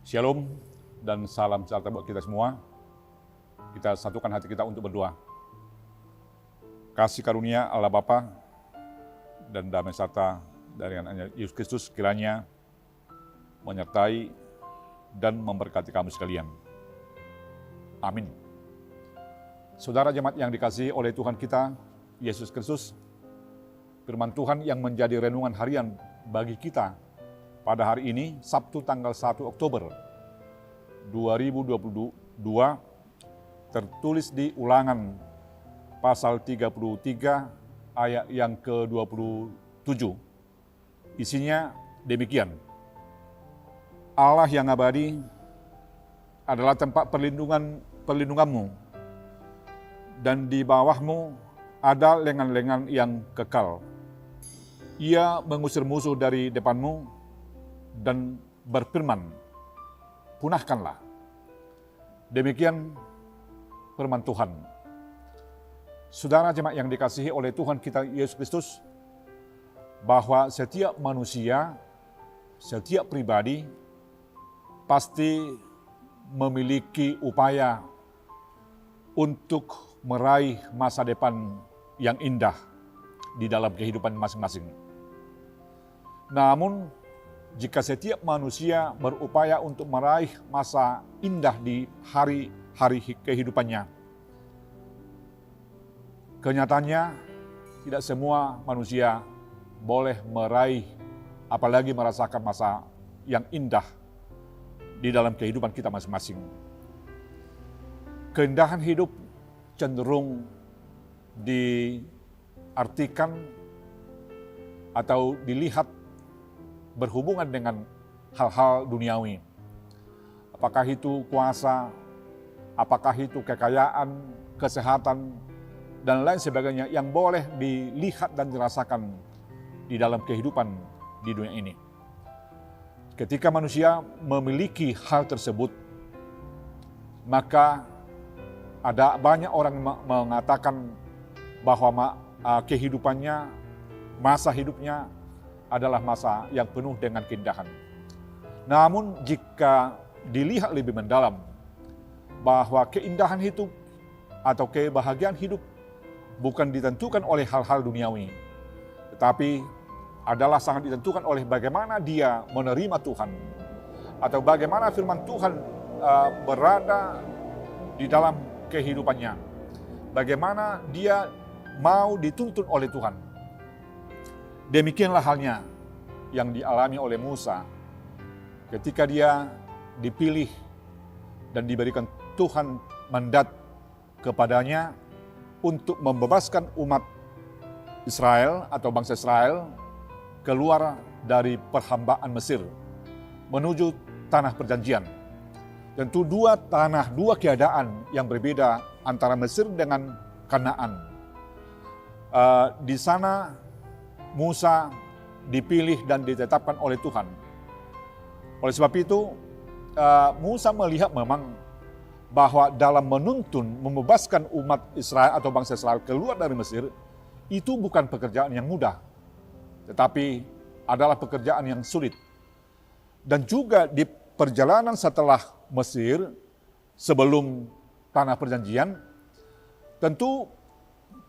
Shalom dan salam sejahtera buat kita semua. Kita satukan hati kita untuk berdoa. Kasih karunia Allah Bapa dan damai serta dari anaknya Yesus Kristus kiranya menyertai dan memberkati kamu sekalian. Amin. Saudara jemaat yang dikasihi oleh Tuhan kita, Yesus Kristus, firman Tuhan yang menjadi renungan harian bagi kita pada hari ini, Sabtu tanggal 1 Oktober 2022, tertulis di Ulangan pasal 33 ayat yang ke-27. Isinya demikian. Allah yang abadi adalah tempat perlindunganmu, dan di bawahmu ada lengan-lengan yang kekal. Ia mengusir musuh dari depanmu dan berfirman, punahkanlah. Demikian firman Tuhan. Saudara jemaat yang dikasihi oleh Tuhan kita Yesus Kristus, bahwa setiap manusia, setiap pribadi pasti memiliki upaya untuk meraih masa depan yang indah di dalam kehidupan masing-masing. Namun, jika setiap manusia berupaya untuk meraih masa indah di hari-hari kehidupannya, kenyataannya tidak semua manusia boleh meraih, apalagi merasakan masa yang indah di dalam kehidupan kita masing-masing. Keindahan hidup cenderung diartikan atau dilihat berhubungan dengan hal-hal duniawi. Apakah itu kuasa, apakah itu kekayaan, kesehatan, dan lain sebagainya yang boleh dilihat dan dirasakan di dalam kehidupan di dunia ini. Ketika manusia memiliki hal tersebut, maka ada banyak orang mengatakan bahwa kehidupannya, masa hidupnya adalah masa yang penuh dengan keindahan. Namun jika dilihat lebih mendalam, bahwa keindahan hidup atau kebahagiaan hidup bukan ditentukan oleh hal-hal duniawi, tetapi adalah sangat ditentukan oleh bagaimana dia menerima Tuhan, atau bagaimana firman Tuhan berada di dalam kehidupannya, bagaimana dia mau dituntun oleh Tuhan. Demikianlah halnya yang dialami oleh Musa ketika dia dipilih dan diberikan Tuhan mandat kepadanya untuk membebaskan umat Israel atau bangsa Israel keluar dari perhambaan Mesir menuju tanah perjanjian. Tentu dua keadaan yang berbeda antara Mesir dengan Kanaan. Di sana Musa dipilih dan ditetapkan oleh Tuhan. Oleh sebab itu, Musa melihat memang bahwa dalam membebaskan umat Israel atau bangsa Israel keluar dari Mesir, itu bukan pekerjaan yang mudah, tetapi adalah pekerjaan yang sulit. Dan juga di perjalanan setelah Mesir, sebelum tanah perjanjian, tentu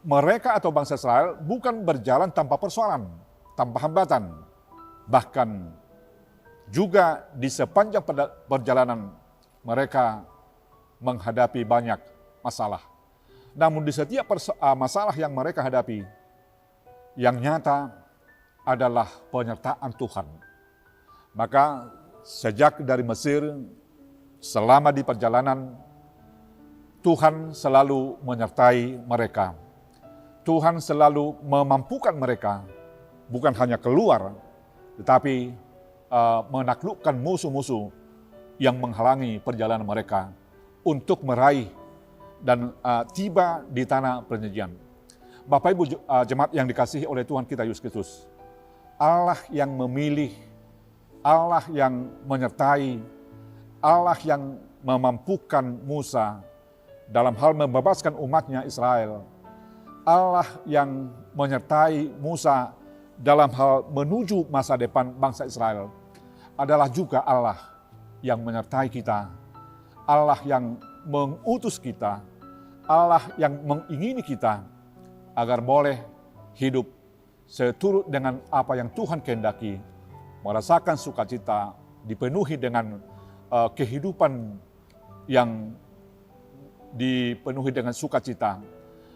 mereka atau bangsa Israel bukan berjalan tanpa persoalan, tanpa hambatan. Bahkan juga di sepanjang perjalanan mereka menghadapi banyak masalah. Namun di setiap masalah yang mereka hadapi, yang nyata adalah penyertaan Tuhan. Maka sejak dari Mesir, selama di perjalanan, Tuhan selalu menyertai mereka. Tuhan selalu memampukan mereka, bukan hanya keluar, tetapi menaklukkan musuh-musuh yang menghalangi perjalanan mereka untuk meraih dan tiba di tanah perjanjian. Bapak Ibu jemaat yang dikasihi oleh Tuhan kita Yesus Kristus, Allah yang memilih, Allah yang menyertai, Allah yang memampukan Musa dalam hal membebaskan umatnya Israel, Allah yang menyertai Musa dalam hal menuju masa depan bangsa Israel, adalah juga Allah yang menyertai kita, Allah yang mengutus kita, Allah yang mengingini kita agar boleh hidup seturut dengan apa yang Tuhan kehendaki, merasakan sukacita, dipenuhi dengan kehidupan yang dipenuhi dengan sukacita,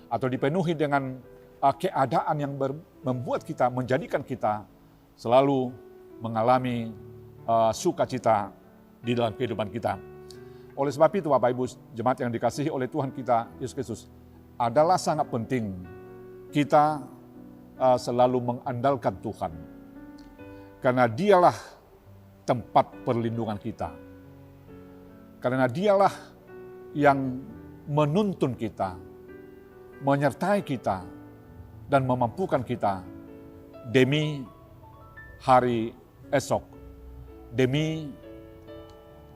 atau dipenuhi dengan keadaan yang membuat kita, menjadikan kita selalu mengalami sukacita di dalam kehidupan kita. Oleh sebab itu, Bapak Ibu jemaat yang dikasihi oleh Tuhan kita Yesus Kristus, adalah sangat penting kita selalu mengandalkan Tuhan. Karena Dialah tempat perlindungan kita. Karena Dialah yang menuntun kita, menyertai kita, dan memampukan kita demi hari esok, demi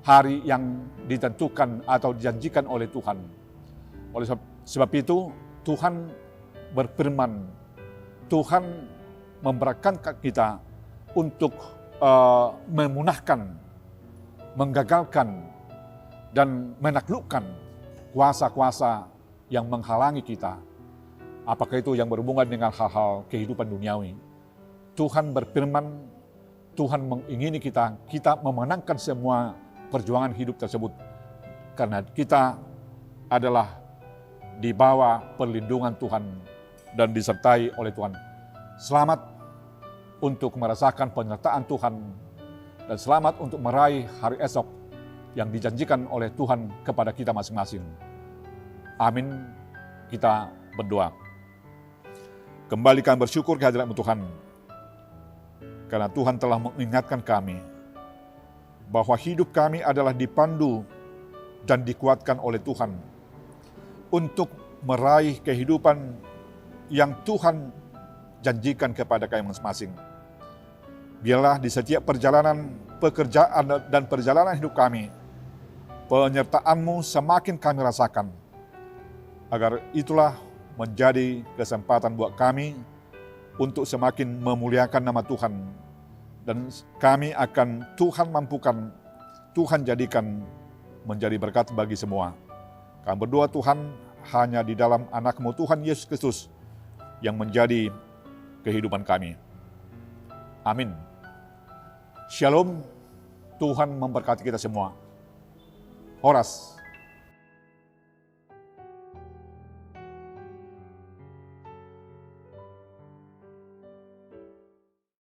hari yang ditentukan atau dijanjikan oleh Tuhan. Oleh sebab itu, Tuhan berfirman, Tuhan memberkatkan kita untuk memunahkan, menggagalkan, dan menaklukkan kuasa-kuasa yang menghalangi kita. Apakah itu yang berhubungan dengan hal-hal kehidupan duniawi. Tuhan berfirman, Tuhan mengingini kita memenangkan semua perjuangan hidup tersebut. Karena kita adalah di bawah perlindungan Tuhan dan disertai oleh Tuhan. Selamat untuk merasakan penyertaan Tuhan dan selamat untuk meraih hari esok yang dijanjikan oleh Tuhan kepada kita masing-masing. Amin. Kita berdoa. Kembalikan bersyukur kehadirat Tuhan, karena Tuhan telah mengingatkan kami bahwa hidup kami adalah dipandu dan dikuatkan oleh Tuhan untuk meraih kehidupan yang Tuhan janjikan kepada kami masing-masing. Biarlah di setiap perjalanan pekerjaan dan perjalanan hidup kami, penyertaan-Mu semakin kami rasakan, agar itulah menjadi kesempatan buat kami untuk semakin memuliakan nama Tuhan. Dan kami akan Tuhan mampukan, Tuhan jadikan menjadi berkat bagi semua. Kami berdoa Tuhan hanya di dalam anak-Mu Tuhan Yesus Kristus yang menjadi kehidupan kami. Amin. Shalom, Tuhan memberkati kita semua. Horas.